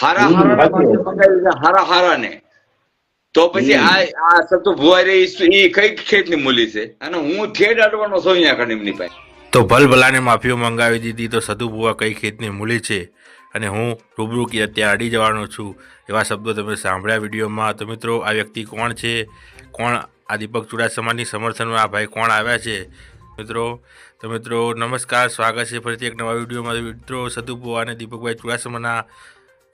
હારા હારા મંગાવી છે, હારા હારા ને. તો પછી આ સતુ ભુવારી એ કઈ ખેત ની મૂલી છે અને હું ઠેડ અડવાનો છું અહીંયા કણ એમની પાસે. તો ભલભલાને માફીઓ મંગાવી દીધી. તો સતુ ભુવા કઈ ખેતની મૂલી છે અને હું રૂબરૂ કે ત્યાં અડી જવાનો છું એવા શબ્દો તમે સાંભળ્યા વિડીયોમાં. તો મિત્રો આ વ્યક્તિ કોણ છે, કોણ આ દીપક ચુડાસમાની સમર્થનમાં આ ભાઈ કોણ આવ્યા છે મિત્રો? તો મિત્રો નમસ્કાર, સ્વાગત છે ફરીથી એક નવા વિડીયોમાં. મિત્રો સતુ ભુવા અને દીપકભાઈ ચુડાસમાના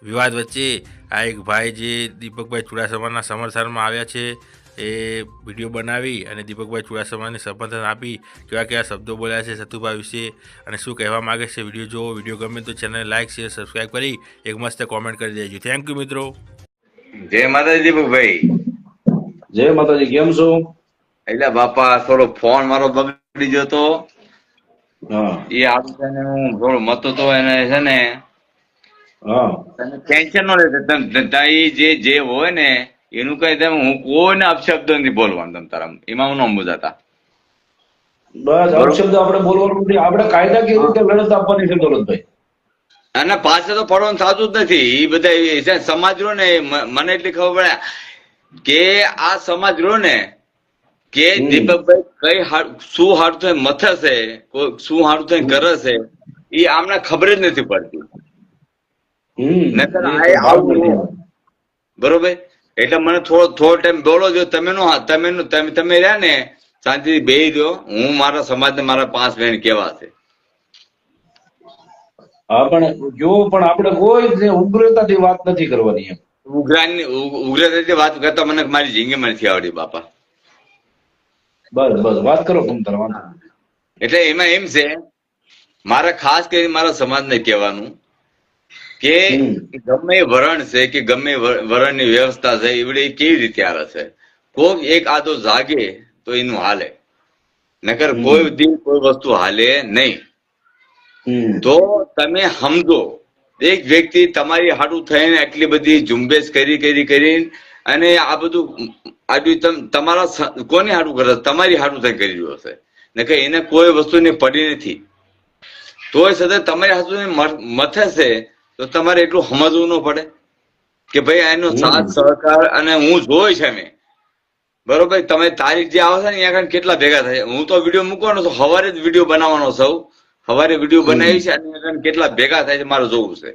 વિવાદ વચ્ચે આ એક ભાઈ જે દીપકભાઈ ચુડાસમાના સમર્થનમાં આવ્યા છે એ વિડીયો બનાવી અને દીપકભાઈ ચુડાસમાને સમર્થન આપી કેવા કેવા શબ્દો બોલ્યા છે સતુભા વિશે અને શું કહેવા માગે છે. વિડીયો જુઓ. વિડીયો ગમે તો ચેનલને લાઇક શેર સબસ્ક્રાઈબ કરી એક મસ્ત કોમેન્ટ કરી દેજો. થેન્ક યુ મિત્રો. જય માતાજી દીપકભાઈ. જય માતાજી. કેમ છો? એટલે બાપા થોડો ફોન મારો બગડી ગયો તો એ આવું છે ને હું થોડો મતો તો એને છે ને ટેન્શન નો લેતા જે હોય ને એનું કઈ તમે હું કોઈને અપશબ્દ નથી બોલવાનું તમ તારા એમાં હું ન મુજાતા. બસ અપશબ્દ આપણે બોલવાનું નથી. આપણે કાયદા કેવી રીતે લડત આપવાની છે દોલતભાઈ? અને પાછળ તો પડવાનું થતું જ નથી. એ બધા સમાજ રો ને મને એટલી ખબર પડે કે આ સમાજ રો ને કે દીપકભાઈ કઈ શું હારું થાય મથે છે, શું હારું થાય કરે છે એ આમને ખબર જ નથી પડતી. બરોબર. એટલે મને થોડો ટાઈમ બોલો જો તમે રહ્યા ને શાંતિથી બેહી દો. હું મારા સમાજ ને મારા 5 બહેન કેવા છે. હા પણ આપણે કોઈ ઉગ્રતાથી વાત નથી કરવાની. એમ ઉગ્રતાથી વાત કરતા મને મારી જિંદગી નથી આવડી બાપા. બસ વાત કરો તમે. એટલે એમાં એમ છે મારે ખાસ કરીને મારા સમાજને કહેવાનું કે ગમે વરણ છે કે ગમે વરણની વ્યવસ્થા છે એવડે કેવી રીતે આવે છે. કોઈ એક આદો જાગે તો એનું હાલે, નકર કોઈ દી કોઈ વસ્તુ હાલે નહીં. તો તમે સમજો એક વ્યક્તિ તમારી હાટું થઈને આટલી બધી ઝુંબેશ કરી અને આ બધું તમારા કોને હાટું કરે? તમારી હાટું થઈ કરી રહ્યો છે. નકર એને કોઈ વસ્તુની પડી નથી. તોય છતાં તમારી હાટું મથે છે તો તમારે એટલું સમજવું ન પડે કે ભાઈ એનો સાથ સહકાર. અને હું જોઈ છે મેં બરોબર. તમે તારીખ જે આવે છે ને ત્યાં કેટલા ભેગા થાય. હું તો વિડીયો મૂકવાનો છું, સવારે જ વિડીયો બનાવવાનો છું. સવારે વિડીયો બનાવી છે અને કેટલા ભેગા થાય છે મારે જોવું છે.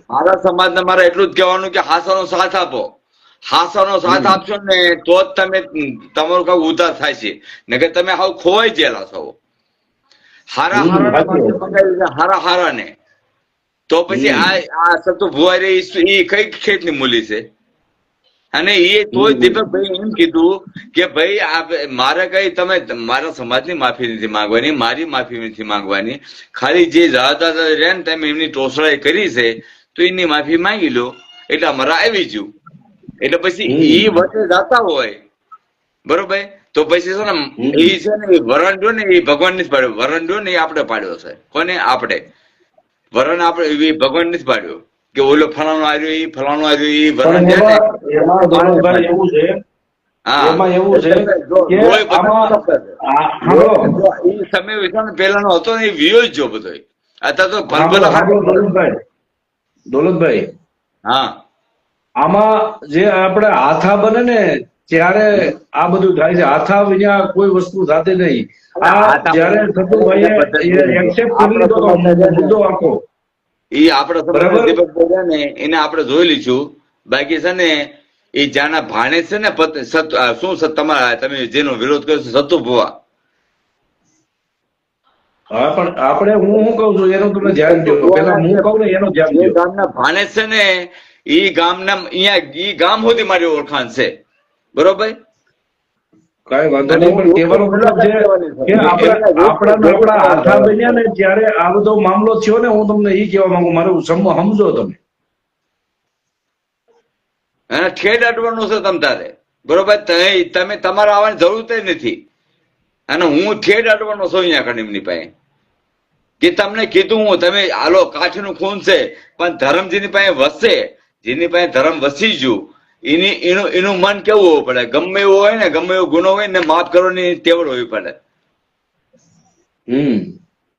મારા સમાજને મારે એટલું જ કહેવાનું કે હાસાનો સાથ આપો. હાસાનો સાથ આપશો ને તો જ તમે તમારું કઈ ઉધાર થાય છે. નકર તમે હાવ ખોવાઈ ગયેલા છો. હારા હારા હારા ને. તો પછી આ સતુ ભુવારી એ કઈ ખેત ની મૂલી છે અને એ તોય દીપકભાઈ એમ કીધું કે ભાઈ મારે કઈ તમે મારા સમાજની માફી નથી માંગવાની, મારી માફી નથી માંગવાની. ખાલી જે જાતા રહે ને તમે એમની ટોસળાઈ કરી છે તો એની માફી માંગી લો એટલે અમારા આવી ગયું. એટલે પછી એ વચ્ચે જાતા હોય બરોબર. તો પછી છે ને એ છે ને વરણ જો ને એ ભગવાન નથી પાડ્યો. વરણ જો ને એ આપણે પાડ્યો છે. કોને? આપણે વરણ આપણે એ ભગવાન નથી પાડ્યો કે ઓલો ફલાણો આવ્યો એ ફલાણો આવ્યો એ વરણ છે ને. પેલાનો હતો ને એ વિયો જ જો બધો. અત્યારે તો દોલતભાઈ હા આમાં જે આપણે હાથા બને ને ત્યારે આ બધું થાય છે. હાથા વિના કોઈ વસ્તુ થતી નહીં. આ જયારે સતુભાઈએ એક્સેપ્ટ કરી લીધો તો મુદ્દો આખો એ આપણે ને એને આપણે જોઈ લીધું. બાકી છે ને એ જ્યાંના ભાણે છે ને શું તમારા તમે જેનો વિરોધ કર્યો છો સતુ ભુવા. હા પણ આપણે હું કઉ છું એનું તમે ધ્યાન દો. પેલા હું કહું ને એનું ધ્યાન દો. ગામના ભાણે છે ને એ ગામના અહીંયા ઈ ગામ સુધી મારી ઓળખાણ છે બરોબર. કઈ વાંધો નહીં પણ કહેવાનો મતલબ છે કે આપણા હાથા બન્યા ને ત્યારે આ બધો મામલો થયો ને હું તમને એ કહેવા માંગુ. મારું સમજો તમે એને ઠેડ અડવાનું છે તમ તારે બરોબર. તમે તમારે આવવાની જરૂર નથી અને હું ઠેડ અડવાનો છું અહીંયા કણ એમની પાસે કે તમને કીધું હું તમે હાલો કાઠનું ખૂન છે પણ ધર્મ જેની પાસે વસશે, જેની પાસે ધર્મ વસી ગયું એનું મન કેવું હોવું પડે? ગમે એવું હોય ને, ગમે એવો ગુનો હોય ને માફ કરવાની ટેવ હોવી પડે.